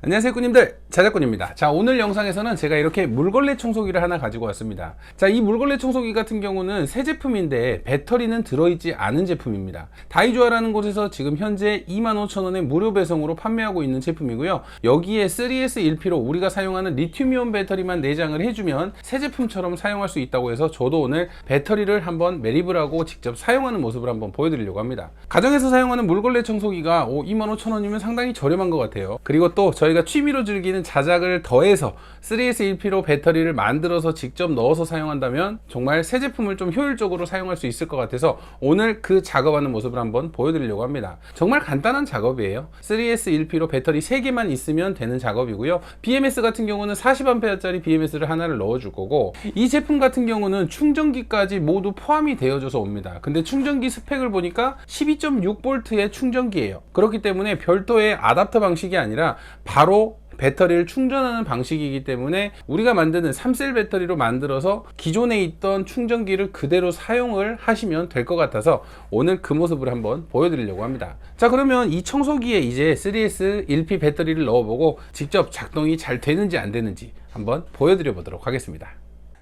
안녕하세요 꾸님들, 자작꾼입니다. 자, 오늘 영상에서는 제가 이렇게 물걸레 청소기를 하나 가지고 왔습니다. 자, 이 물걸레 청소기 같은 경우는 새 제품인데 배터리는 들어있지 않은 제품입니다. 다이조아라는 곳에서 지금 현재 25,000원에 무료 배송으로 판매하고 있는 제품이고요. 여기에 3S 1P로 우리가 사용하는 리튬이온 배터리만 내장을 해주면 새 제품처럼 사용할 수 있다고 해서 저도 오늘 배터리를 한번 매립을 하고 직접 사용하는 모습을 한번 보여드리려고 합니다. 가정에서 사용하는 물걸레 청소기가 25,000원이면 상당히 저렴한 것 같아요. 그리고 또 저희가 취미로 즐기는 자작을 더해서 3S 1P로 배터리를 만들어서 직접 넣어서 사용한다면 정말 새 제품을 좀 효율적으로 사용할 수 있을 것 같아서 오늘 그 작업하는 모습을 한번 보여드리려고 합니다. 정말 간단한 작업이에요. 3S 1P로 배터리 3개만 있으면 되는 작업이고요. BMS 같은 경우는 40A짜리 BMS를 하나를 넣어줄 거고, 이 제품 같은 경우는 충전기까지 모두 포함이 되어져서 옵니다. 근데 충전기 스펙을 보니까 12.6V의 충전기예요. 그렇기 때문에 별도의 아답터 방식이 아니라 바로 배터리를 충전하는 방식이기 때문에 우리가 만드는 3셀 배터리로 만들어서 기존에 있던 충전기를 그대로 사용을 하시면 될 것 같아서 오늘 그 모습을 한번 보여드리려고 합니다. 자, 그러면 이 청소기에 이제 3S 1P 배터리를 넣어보고 직접 작동이 잘 되는지 안 되는지 한번 보여드려 보도록 하겠습니다.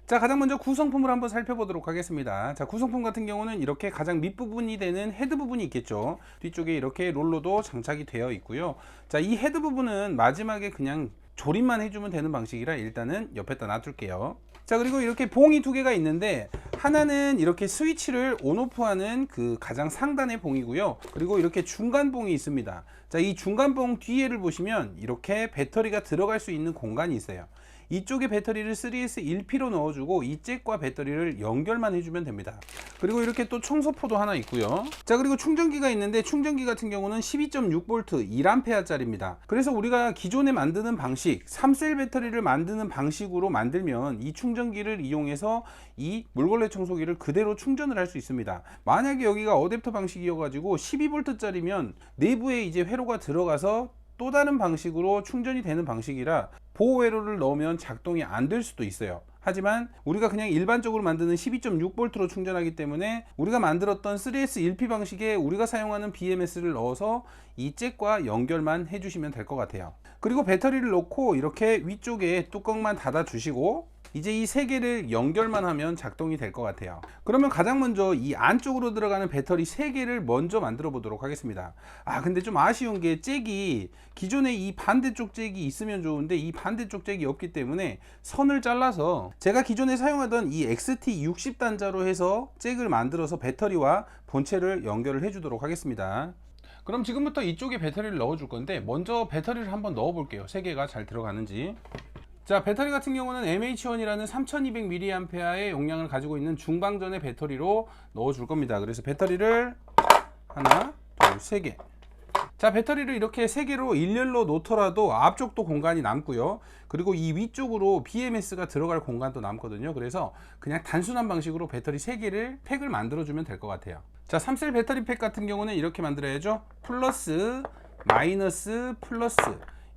자, 가장 먼저 구성품을 한번 살펴보도록 하겠습니다. 자, 구성품 같은 경우는 이렇게 가장 밑부분이 되는 헤드 부분이 있겠죠. 뒤쪽에 이렇게 롤러도 장착이 되어 있고요. 자, 이 헤드 부분은 마지막에 그냥 조립만 해주면 되는 방식이라 일단은 옆에다 놔둘게요. 자, 그리고 이렇게 봉이 두 개가 있는데 하나는 이렇게 스위치를 온오프 하는 그 가장 상단의 봉이고요. 그리고 이렇게 중간 봉이 있습니다. 자, 이 중간 봉 뒤에를 보시면 이렇게 배터리가 들어갈 수 있는 공간이 있어요. 이쪽에 배터리를 3S 1P로 넣어주고 이 잭과 배터리를 연결만 해주면 됩니다. 그리고 이렇게 또 청소포도 하나 있고요. 자, 그리고 충전기가 있는데 충전기 같은 경우는 12.6V 1A짜리입니다. 그래서 우리가 기존에 만드는 방식 3셀 배터리를 만드는 방식으로 만들면 이 충전기를 이용해서 이 물걸레 청소기를 그대로 충전을 할 수 있습니다. 만약에 여기가 어댑터 방식이어 가지고 12V짜리면 내부에 이제 회로가 들어가서 또 다른 방식으로 충전이 되는 방식이라 보호 회로를 넣으면 작동이 안 될 수도 있어요. 하지만 우리가 그냥 일반적으로 만드는 12.6V로 충전하기 때문에 우리가 만들었던 3S 1P 방식에 우리가 사용하는 BMS를 넣어서 이 잭과 연결만 해주시면 될 것 같아요. 그리고 배터리를 넣고 이렇게 위쪽에 뚜껑만 닫아 주시고 이제 이 세 개를 연결만 하면 작동이 될 것 같아요. 그러면 가장 먼저 이 안쪽으로 들어가는 배터리 세 개를 먼저 만들어 보도록 하겠습니다. 근데 좀 아쉬운 게 잭이 기존에 이 반대쪽 잭이 있으면 좋은데 이 반대쪽 잭이 없기 때문에 선을 잘라서 제가 기존에 사용하던 이 XT 60단자로 해서 잭을 만들어서 배터리와 본체를 연결을 해 주도록 하겠습니다. 그럼 지금부터 이쪽에 배터리를 넣어 줄 건데 먼저 배터리를 한번 넣어 볼게요. 세 개가 잘 들어가는지. 자, 배터리 같은 경우는 MH1이라는 3200mAh의 용량을 가지고 있는 중방전의 배터리로 넣어 줄 겁니다. 그래서 배터리를 하나, 둘, 세 개. 자, 배터리를 이렇게 세 개로 일렬로 놓더라도 앞쪽도 공간이 남고요. 그리고 이 위쪽으로 BMS가 들어갈 공간도 남거든요. 그래서 그냥 단순한 방식으로 배터리 세 개를 팩을 만들어 주면 될 것 같아요. 자, 3셀 배터리 팩 같은 경우는 이렇게 만들어야죠. 플러스, 마이너스, 플러스.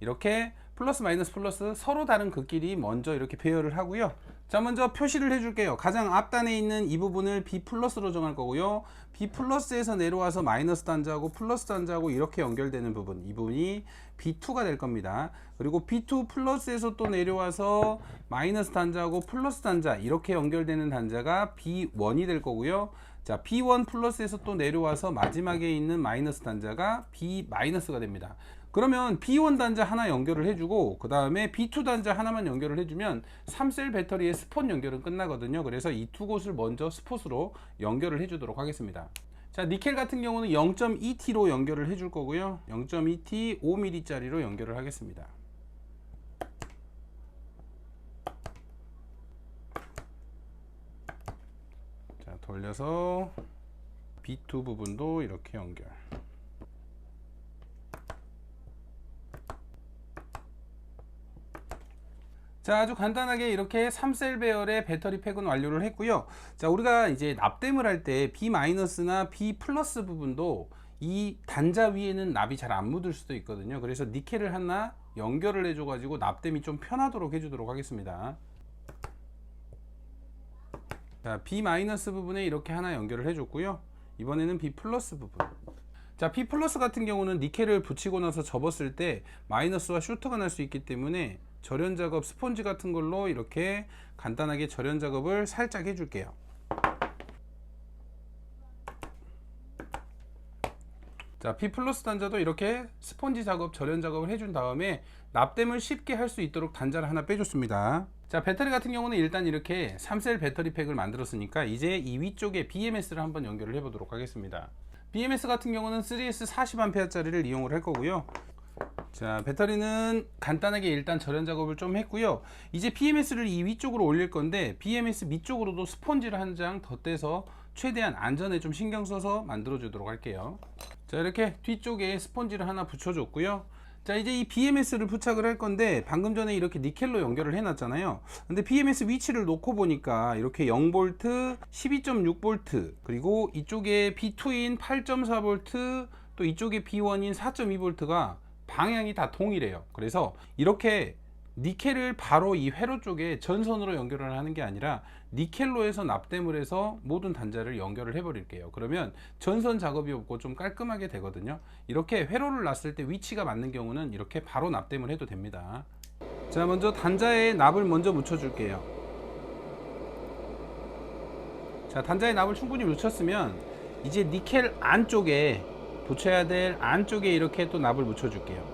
이렇게 플러스 마이너스 플러스 서로 다른 극끼리 먼저 이렇게 배열을 하고요. 자, 먼저 표시를 해줄게요. 가장 앞단에 있는 이 부분을 B 플러스로 정할 거고요. B 플러스에서 내려와서 마이너스 단자하고 플러스 단자하고 이렇게 연결되는 부분, 이 부분이 B2가 될 겁니다. 그리고 B2 플러스에서 또 내려와서 마이너스 단자하고 플러스 단자 이렇게 연결되는 단자가 B1이 될 거고요. 자, B1 플러스에서 또 내려와서 마지막에 있는 마이너스 단자가 B 마이너스가 됩니다. 그러면 B1 단자 하나 연결을 해주고 그 다음에 B2 단자 하나만 연결을 해주면 3셀 배터리의 스폿 연결은 끝나거든요. 그래서 이 두 곳을 먼저 스폿으로 연결을 해주도록 하겠습니다. 자, 니켈 같은 경우는 0.2T로 연결을 해줄 거고요. 0.2T 5mm 짜리로 연결을 하겠습니다. 자, 돌려서 B2 부분도 이렇게 연결. 자, 아주 간단하게 이렇게 3셀 배열의 배터리 팩은 완료를 했고요. 자, 우리가 이제 납땜을 할 때 B-나 B 플러스 부분도 이 단자 위에는 납이 잘 안 묻을 수도 있거든요. 그래서 니켈을 하나 연결을 해줘 가지고 납땜이 좀 편하도록 해주도록 하겠습니다. 자, B- 부분에 이렇게 하나 연결을 해줬고요. 이번에는 B 플러스 부분. 자, P 플러스 같은 경우는 니켈을 붙이고 나서 접었을 때 마이너스와 쇼트가 날 수 있기 때문에 절연 작업 스펀지 같은 걸로 이렇게 간단하게 절연 작업을 살짝 해줄게요. 자, P 플러스 단자도 이렇게 스펀지 작업, 절연 작업을 해준 다음에 납땜을 쉽게 할 수 있도록 단자를 하나 빼줬습니다. 자, 배터리 같은 경우는 일단 이렇게 3셀 배터리 팩을 만들었으니까 이제 이 위쪽에 BMS를 한번 연결을 해 보도록 하겠습니다. BMS 같은 경우는 3S 40A 짜리를 이용을 할 거고요. 자, 배터리는 간단하게 일단 절연 작업을 좀 했고요. 이제 BMS를 이 위쪽으로 올릴 건데 BMS 밑쪽으로도 스펀지를 한 장 더 떼서 최대한 안전에 좀 신경 써서 만들어 주도록 할게요. 자, 이렇게 뒤쪽에 스펀지를 하나 붙여줬고요. 자, 이제 이 BMS를 부착을 할 건데 방금 전에 이렇게 니켈로 연결을 해놨잖아요. 근데 BMS 위치를 놓고 보니까 이렇게 0V, 12.6V, 그리고 이쪽에 B2인 8.4V, 또 이쪽에 B1인 4.2V가 방향이 다 동일해요. 그래서 이렇게 니켈을 바로 이 회로 쪽에 전선으로 연결을 하는 게 아니라 니켈로 해서 납땜을 해서 모든 단자를 연결을 해 버릴게요. 그러면 전선 작업이 없고 좀 깔끔하게 되거든요. 이렇게 회로를 놨을 때 위치가 맞는 경우는 이렇게 바로 납땜을 해도 됩니다. 자, 먼저 단자에 납을 먼저 묻혀 줄게요. 자, 단자에 납을 충분히 묻혔으면 이제 니켈 안쪽에 붙여야 될 안쪽에 이렇게 또 납을 묻혀 줄게요.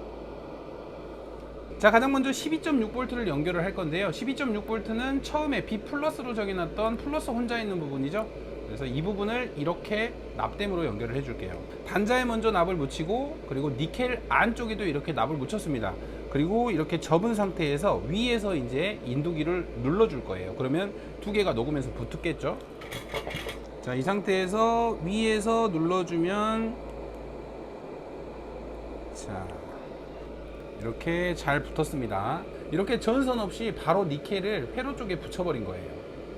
자, 가장 먼저 12.6V를 연결을 할 건데요. 12.6V는 처음에 B 플러스로 정해놨던 플러스 혼자 있는 부분이죠. 그래서 이 부분을 이렇게 납땜으로 연결을 해줄게요. 단자에 먼저 납을 묻히고, 그리고 니켈 안쪽에도 이렇게 납을 묻혔습니다. 그리고 이렇게 접은 상태에서 위에서 이제 인두기를 눌러줄 거예요. 그러면 두 개가 녹으면서 붙겠죠. 자, 이 상태에서 위에서 눌러주면, 자, 이렇게 잘 붙었습니다. 이렇게 전선 없이 바로 니켈을 회로 쪽에 붙여버린 거예요.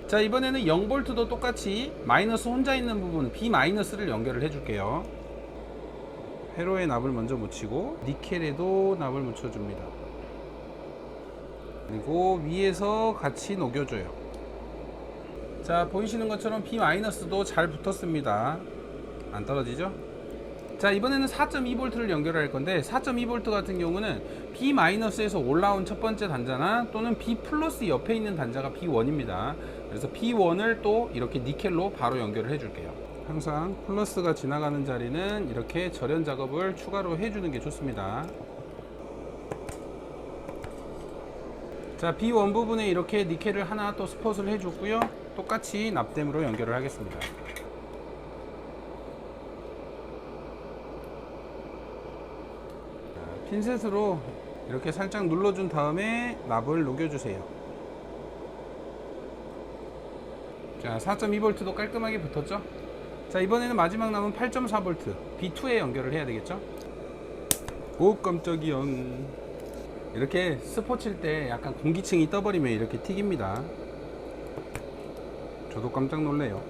자, 이번에는 0V도 똑같이 마이너스 혼자 있는 부분 B-를 연결을 해줄게요. 회로에 납을 먼저 묻히고 니켈에도 납을 묻혀줍니다. 그리고 위에서 같이 녹여줘요. 자, 보이시는 것처럼 B-도 잘 붙었습니다. 안 떨어지죠? 자, 이번에는 4.2V를 연결할 건데 4.2V 같은 경우는 B-에서 올라온 첫 번째 단자나 또는 B 플러스 옆에 있는 단자가 B1입니다. 그래서 B1을 또 이렇게 니켈로 바로 연결을 해줄게요. 항상 플러스가 지나가는 자리는 이렇게 절연 작업을 추가로 해주는 게 좋습니다. 자, B1 부분에 이렇게 니켈을 하나 또 스폿을 해줬고요. 똑같이 납땜으로 연결을 하겠습니다. 핀셋으로 이렇게 살짝 눌러준 다음에 납을 녹여주세요. 자, 4.2V도 깔끔하게 붙었죠? 자, 이번에는 마지막 남은 8.4V B2에 연결을 해야 되겠죠? 오, 깜짝이야. 이렇게 스포 칠 때 약간 공기층이 떠버리면 이렇게 튀깁니다. 저도 깜짝 놀래요.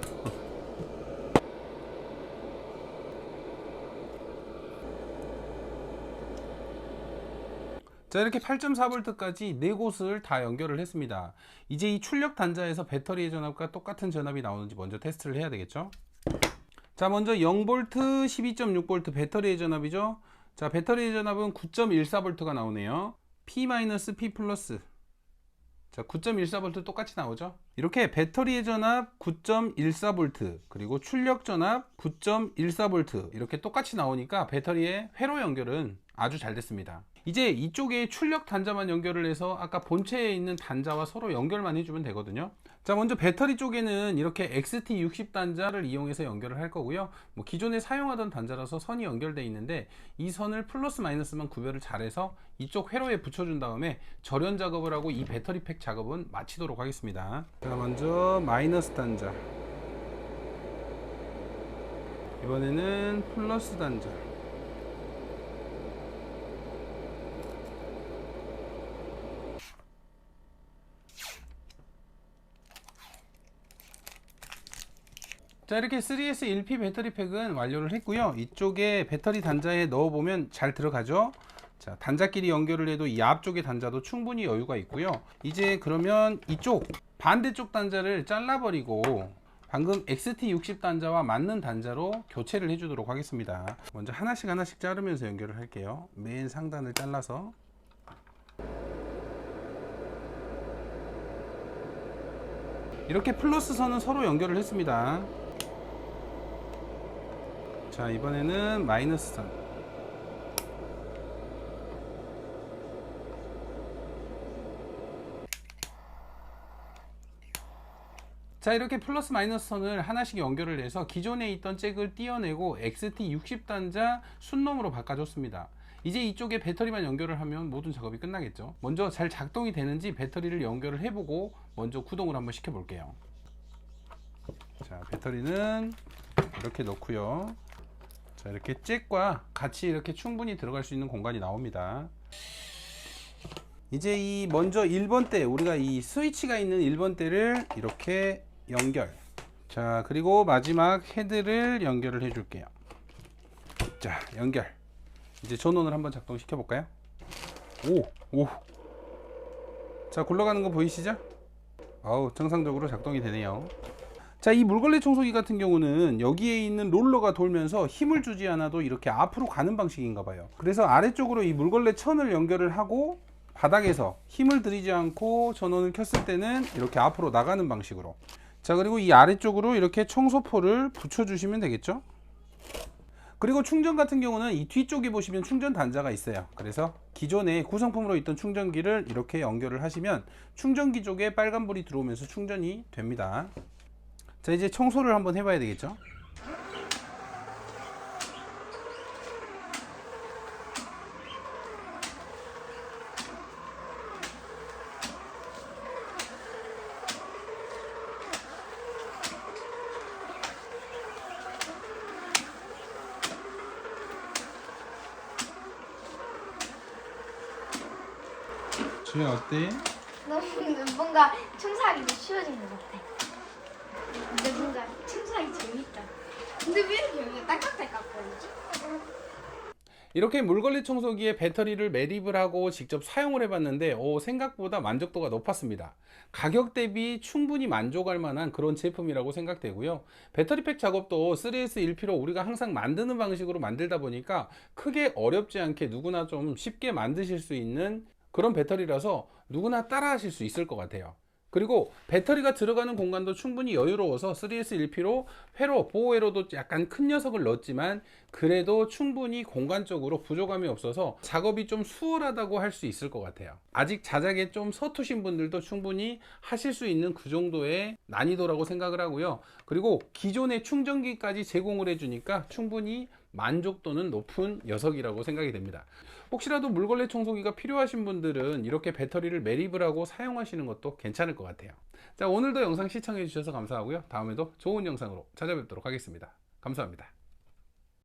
자, 이렇게 8.4V까지 4곳을 다 연결을 했습니다. 이제 이 출력 단자에서 배터리의 전압과 똑같은 전압이 나오는지 먼저 테스트를 해야 되겠죠. 자, 먼저 0V, 12.6V 배터리의 전압이죠. 자, 배터리의 전압은 9.14V가 나오네요. P-P 플러스. 자, 9.14V 똑같이 나오죠. 이렇게 배터리의 전압 9.14V 그리고 출력 전압 9.14V 이렇게 똑같이 나오니까 배터리의 회로 연결은 아주 잘 됐습니다. 이제 이쪽에 출력 단자만 연결을 해서 아까 본체에 있는 단자와 서로 연결만 해주면 되거든요. 자, 먼저 배터리 쪽에는 이렇게 XT60 단자를 이용해서 연결을 할 거고요. 뭐 기존에 사용하던 단자라서 선이 연결되어 있는데 이 선을 플러스 마이너스만 구별을 잘해서 이쪽 회로에 붙여준 다음에 절연 작업을 하고 이 배터리 팩 작업은 마치도록 하겠습니다. 자, 먼저 마이너스 단자, 이번에는 플러스 단자. 자, 이렇게 3S 1P 배터리 팩은 완료를 했고요. 이쪽에 배터리 단자에 넣어보면 잘 들어가죠. 자, 단자끼리 연결을 해도 이 앞쪽의 단자도 충분히 여유가 있고요. 이제 그러면 이쪽 반대쪽 단자를 잘라버리고 방금 XT60 단자와 맞는 단자로 교체를 해주도록 하겠습니다. 먼저 하나씩 자르면서 연결을 할게요. 맨 상단을 잘라서 이렇게 플러스 선은 서로 연결을 했습니다. 자, 이번에는 마이너스 선. 자, 이렇게 플러스 마이너스 선을 하나씩 연결을 해서 기존에 있던 잭을 띄어내고 XT60 단자 순놈으로 바꿔줬습니다. 이제 이쪽에 배터리만 연결을 하면 모든 작업이 끝나겠죠. 먼저 잘 작동이 되는지 배터리를 연결을 해보고 먼저 구동을 한번 시켜 볼게요. 자, 배터리는 이렇게 넣고요. 자, 이렇게 잭과 같이 이렇게 충분히 들어갈 수 있는 공간이 나옵니다. 이제 이 먼저 1번대, 우리가 이 스위치가 있는 1번대를 이렇게 연결. 자, 그리고 마지막 헤드를 연결을 해 줄게요. 자, 연결. 이제 전원을 한번 작동시켜 볼까요? 오. 자, 굴러가는 거 보이시죠? 정상적으로 작동이 되네요. 자, 이 물걸레 청소기 같은 경우는 여기에 있는 롤러가 돌면서 힘을 주지 않아도 이렇게 앞으로 가는 방식인가 봐요. 그래서 아래쪽으로 이 물걸레 천을 연결을 하고 바닥에서 힘을 들이지 않고 전원을 켰을 때는 이렇게 앞으로 나가는 방식으로. 자, 그리고 이 아래쪽으로 이렇게 청소포를 붙여 주시면 되겠죠. 그리고 충전 같은 경우는 이 뒤쪽에 보시면 충전 단자가 있어요. 그래서 기존에 구성품으로 있던 충전기를 이렇게 연결을 하시면 충전기 쪽에 빨간불이 들어오면서 충전이 됩니다. 자, 이제 청소를 한번 해봐야 되겠죠. 주연 어때? 너무 뭔가 청소하기도 쉬워진 것 같아. 근데 뭔가 청소하기 재밌다. 근데 왜 이렇게 여기가 딸깍딸깍거리지? 이렇게 물걸레 청소기에 배터리를 매립을 하고 직접 사용을 해봤는데 생각보다 만족도가 높았습니다. 가격 대비 충분히 만족할 만한 그런 제품이라고 생각되고요. 배터리팩 작업도 3S 1P로 우리가 항상 만드는 방식으로 만들다 보니까 크게 어렵지 않게 누구나 좀 쉽게 만드실 수 있는 그런 배터리라서 누구나 따라 하실 수 있을 것 같아요. 그리고 배터리가 들어가는 공간도 충분히 여유로워서 3S 1P로 회로, 보호회로도 약간 큰 녀석을 넣었지만 그래도 충분히 공간적으로 부족함이 없어서 작업이 좀 수월하다고 할 수 있을 것 같아요. 아직 자작에 좀 서투신 분들도 충분히 하실 수 있는 그 정도의 난이도라고 생각을 하고요. 그리고 기존의 충전기까지 제공을 해주니까 충분히 만족도는 높은 녀석이라고 생각이 됩니다. 혹시라도 물걸레 청소기가 필요하신 분들은 이렇게 배터리를 매립을 하고 사용하시는 것도 괜찮을 것 같아요. 자, 오늘도 영상 시청해 주셔서 감사하고요. 다음에도 좋은 영상으로 찾아뵙도록 하겠습니다. 감사합니다.